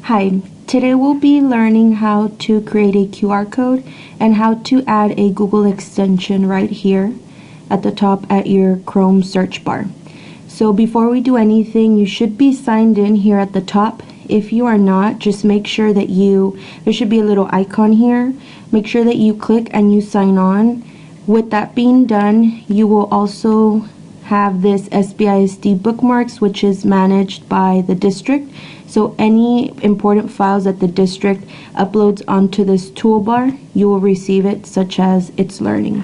Hi, today we'll be learning how to create a QR code and how to add a Google extension right here at the top at your Chrome search bar. So before we do anything, you should be signed in here at the top. If you are not, just make sure that there should be a little icon here. Make sure that you click and you sign on. With that being done, you will also have this SBISD bookmarks, which is managed by the district. So any important files that the district uploads onto this toolbar, you will receive it, such as its learning.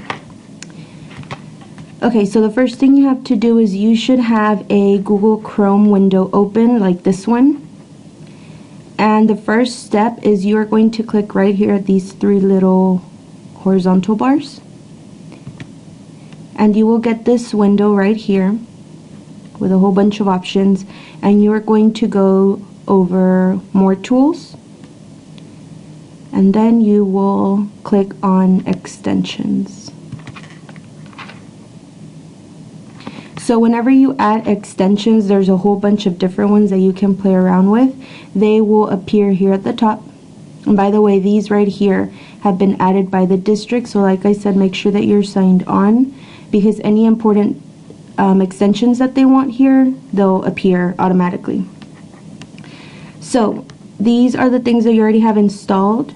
Okay, so the first thing you have to do is you should have a Google Chrome window open like this one. And the first step is you are going to click right here at these three little horizontal bars. And you will get this window right here with a whole bunch of options, and you are going to go over more tools, and then you will click on extensions. So whenever you add extensions, there's a whole bunch of different ones that you can play around with. They will appear here at the top. And by the way, these right here have been added by the district, so like I said, make sure that you're signed on, because any important extensions that they want here, they'll appear automatically. So these are the things that you already have installed,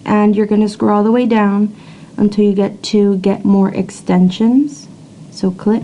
and you're going to scroll all the way down until you get to get more extensions. So click.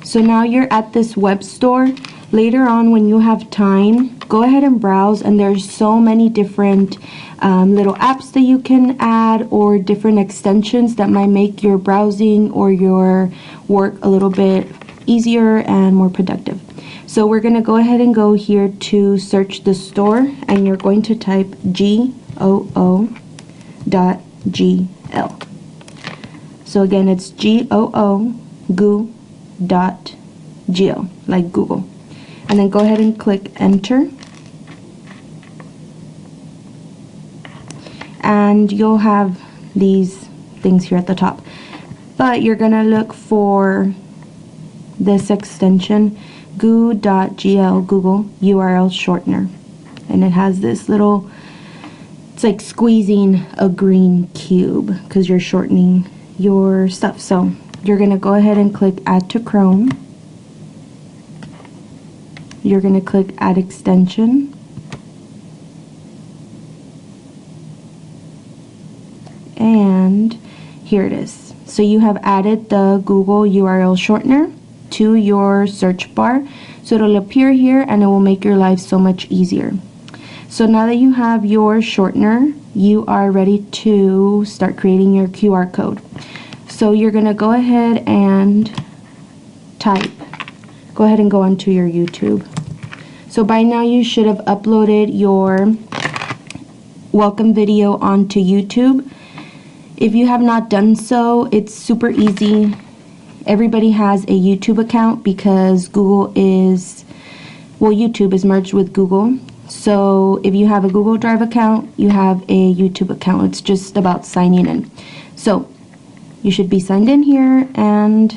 So now you're at this web store. Later on, when you have time, go ahead and browse, and there's so many different little apps that you can add, or different extensions that might make your browsing or your work a little bit easier and more productive. So we're going to go ahead and go here to search the store, and you're going to type Goo.gl. So again, it's Goo.gl, like Google. And then go ahead and click enter, and you'll have these things here at the top, but you're gonna look for this extension, Goo.gl, Google URL shortener, and it has this little, it's like squeezing a green cube because you're shortening your stuff. So you're gonna go ahead and click add to Chrome. You're going to click add extension, and here it is. So you have added the Google URL shortener to your search bar, so it'll appear here and it will make your life so much easier. So now that you have your shortener, you are ready to start creating your QR code. So you're going to go ahead and go ahead and go onto your YouTube. So by now you should have uploaded your welcome video onto YouTube. If you have not done so, it's super easy. Everybody has a YouTube account because YouTube is merged with Google. So if you have a Google Drive account, you have a YouTube account. It's just about signing in. So you should be signed in here, and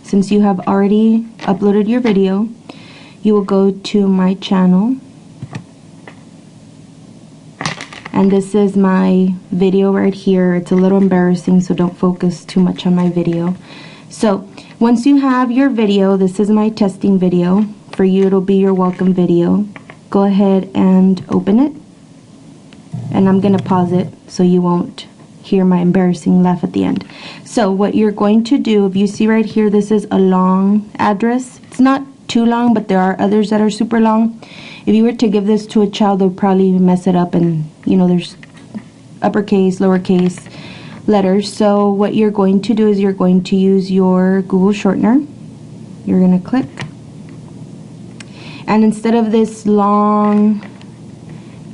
since you have already uploaded your video, you will go to my channel, and this is my video right here. It's a little embarrassing, so don't focus too much on my video. So once you have your video, this is my testing video. For you, it'll be your welcome video. Go ahead and open it, and I'm gonna pause it so you won't hear my embarrassing laugh at the end. So what you're going to do, if you see right here, this is a long address. It's not too long, but there are others that are super long. If you were to give this to a child, they'll probably mess it up, and there's uppercase, lowercase letters. So what you're going to do is you're going to use your Google shortener. You're going to click, and instead of this long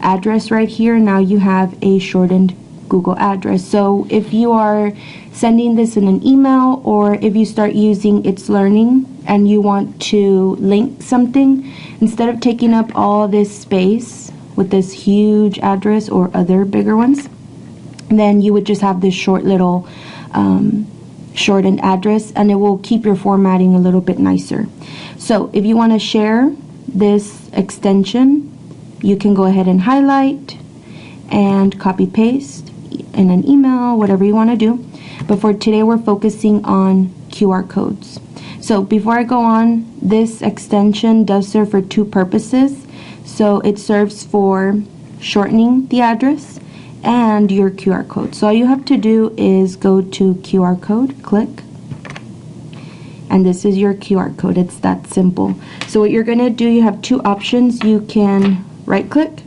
address right here, now you have a shortened Google address. So if you are sending this in an email, or if you start using It's Learning and you want to link something, instead of taking up all this space with this huge address or other bigger ones, then you would just have this short little shortened address, and it will keep your formatting a little bit nicer. So if you want to share this extension, you can go ahead and highlight and copy paste in an email, whatever you want to do. But for today, we're focusing on QR codes. So before I go on, this extension does serve for two purposes. So it serves for shortening the address and your QR code. So all you have to do is go to QR code, click, and this is your QR code. It's that simple. So what you're gonna do, you have two options. You can right click,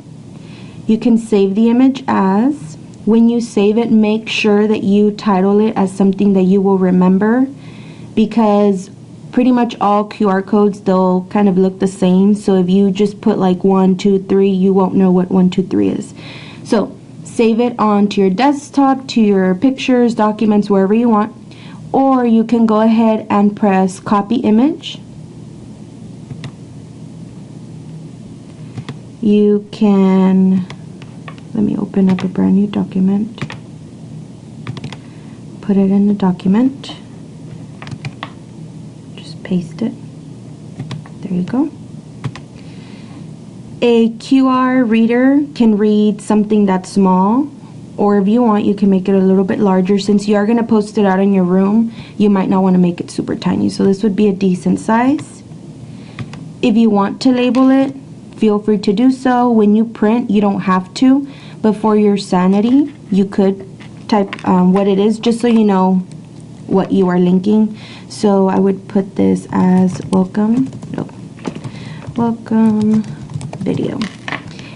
you can save the image as. When you save it, make sure that you title it as something that you will remember, because pretty much all QR codes, they'll kind of look the same. So if you just put like 1, 2, 3, you won't know what 1, 2, 3 is. So save it onto your desktop, to your pictures, documents, wherever you want. Or you can go ahead and press copy image. You can, let me open up a brand new document. Put it in the document. Just paste it. There you go. A QR reader can read something that's small, or if you want, you can make it a little bit larger. Since you are going to post it out in your room, you might not want to make it super tiny. So this would be a decent size. If you want to label it, feel free to do so. When you print, you don't have to, but for your sanity, you could type what it is, just so you know what you are linking. So I would put this as welcome video,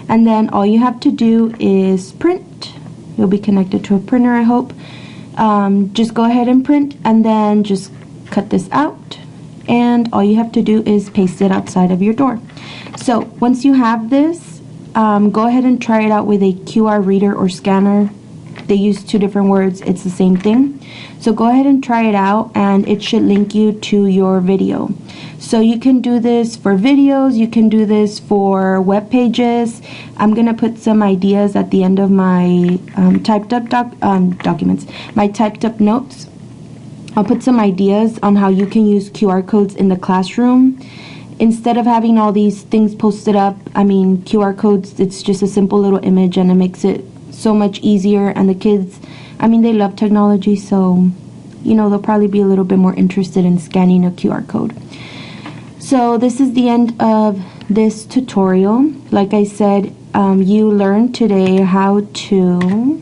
and then all you have to do is print. You'll be connected to a printer, I hope. Just go ahead and print, and then just cut this out, and all you have to do is paste it outside of your door. So once you have this, go ahead and try it out with a QR reader or scanner. They use two different words, it's the same thing. So go ahead and try it out, and it should link you to your video. So you can do this for videos, you can do this for web pages. I'm gonna put some ideas at the end of my typed up documents, my typed up notes. I'll put some ideas on how you can use QR codes in the classroom. Instead of having all these things posted up, I mean, QR codes, it's just a simple little image, and it makes it so much easier. And the kids, I mean, they love technology, so you know, they'll probably be a little bit more interested in scanning a QR code. So this is the end of this tutorial. Like I said, you learned today how to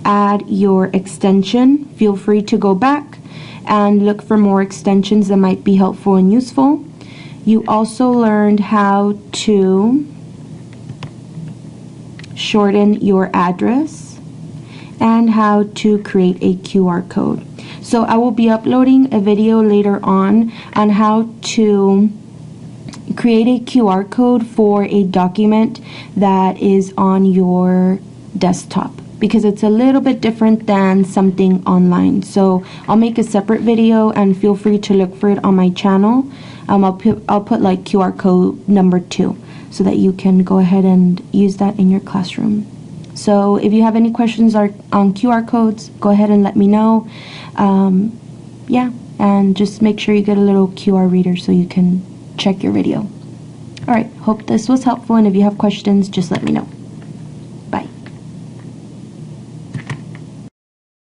add your extension. Feel free to go back and look for more extensions that might be helpful and useful. You also learned how to shorten your address and how to create a QR code. So I will be uploading a video later on how to create a QR code for a document that is on your desktop, because it's a little bit different than something online. So I'll make a separate video, and feel free to look for it on my channel. I'll put like QR code number 2 so that you can go ahead and use that in your classroom. So if you have any questions on QR codes, go ahead and let me know. Yeah, and just make sure you get a little QR reader so you can check your video. Alright, hope this was helpful, and if you have questions, just let me know.